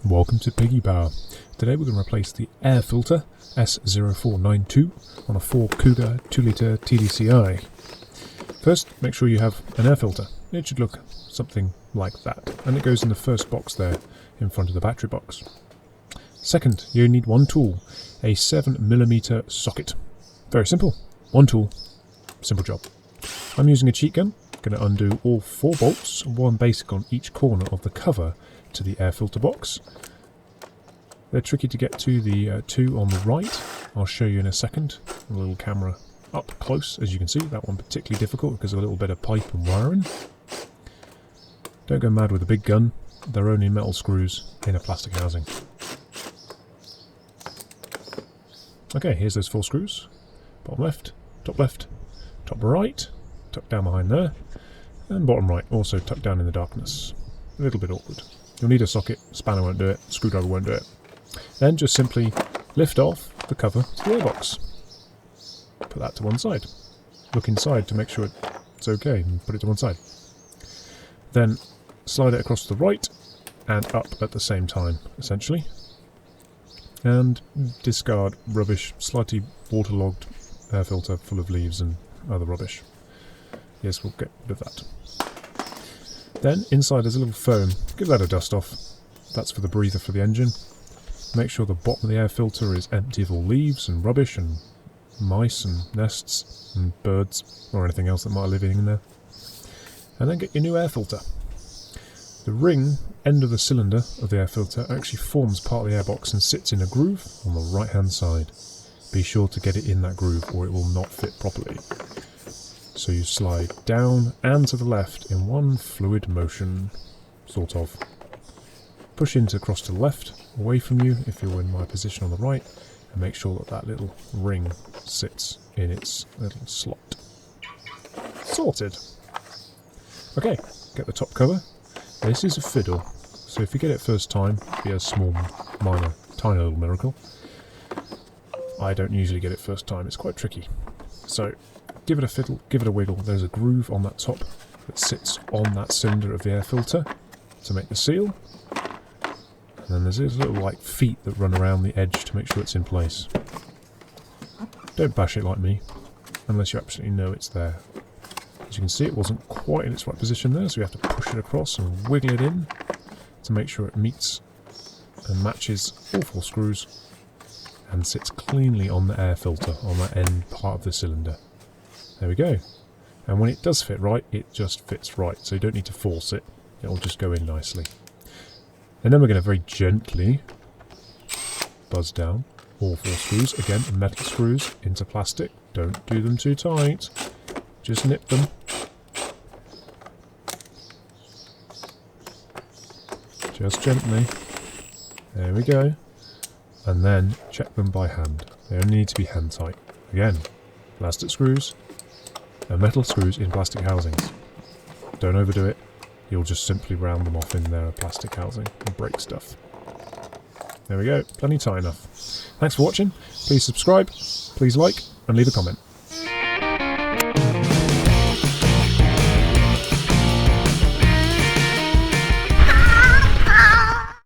Welcome to Piggypower. Today we're going to replace the air filter S0492 on a FORD Kuga 2-litre TDCi. First, make sure you have an air filter. It should look something like that, and it goes in the first box there in front of the battery box. Second, you need one tool, a 7mm socket. Very simple. One tool, simple job. I'm using a cheat gun. Going to undo all 4 bolts, one basic on each corner of the cover to the air filter box. They're tricky to get to, the 2 on the right. I'll show you in a second. A little camera up close, as you can see. That one particularly difficult because of a little bit of pipe and wiring. Don't go mad with a big gun. They're only metal screws in a plastic housing. Okay, here's those 4 screws. Bottom left, top right, tucked down behind there, and bottom right, also tucked down in the darkness. A little bit awkward. You'll need a socket, spanner won't do it, screwdriver won't do it. Then just simply lift off the cover to the airbox. Put that to one side. Look inside to make sure it's okay and put it to one side. Then slide it across to the right and up at the same time, essentially. And discard rubbish, slightly waterlogged air filter full of leaves and other rubbish. Yes, we'll get rid of that. Then, inside there's a little foam. Give that a dust off. That's for the breather for the engine. Make sure the bottom of the air filter is empty of all leaves and rubbish and mice and nests and birds or anything else that might live in there. And then get your new air filter. The ring end of the cylinder of the air filter actually forms part of the airbox and sits in a groove on the right hand side. Be sure to get it in that groove or it will not fit properly. So you slide down and to the left in one fluid motion, sort of. Push into across to the left, away from you if you're in my position on the right, and make sure that that little ring sits in its little slot. Sorted! Okay, get the top cover. This is a fiddle, so if you get it first time, it'll be a small, minor, tiny little miracle. I don't usually get it first time, it's quite tricky. So, give it a fiddle, give it a wiggle. There's a groove on that top that sits on that cylinder of the air filter to make the seal. And then there's these little like feet that run around the edge to make sure it's in place. Don't bash it like me, unless you absolutely know it's there. As you can see, it wasn't quite in its right position there, so you have to push it across and wiggle it in to make sure it meets and matches all 4 screws and sits cleanly on the air filter on that end part of the cylinder. There we go. And when it does fit right, it just fits right, so you don't need to force it. It'll just go in nicely. And then we're going to very gently buzz down all 4 screws. Again, metal screws into plastic. Don't do them too tight. Just nip them. Just gently. There we go. And then check them by hand. They only need to be hand tight. Again, plastic screws and metal screws in plastic housings. Don't overdo it. You'll just simply round them off in their plastic housing and break stuff. There we go. Plenty tight enough. Thanks for watching. Please subscribe, please like, and leave a comment.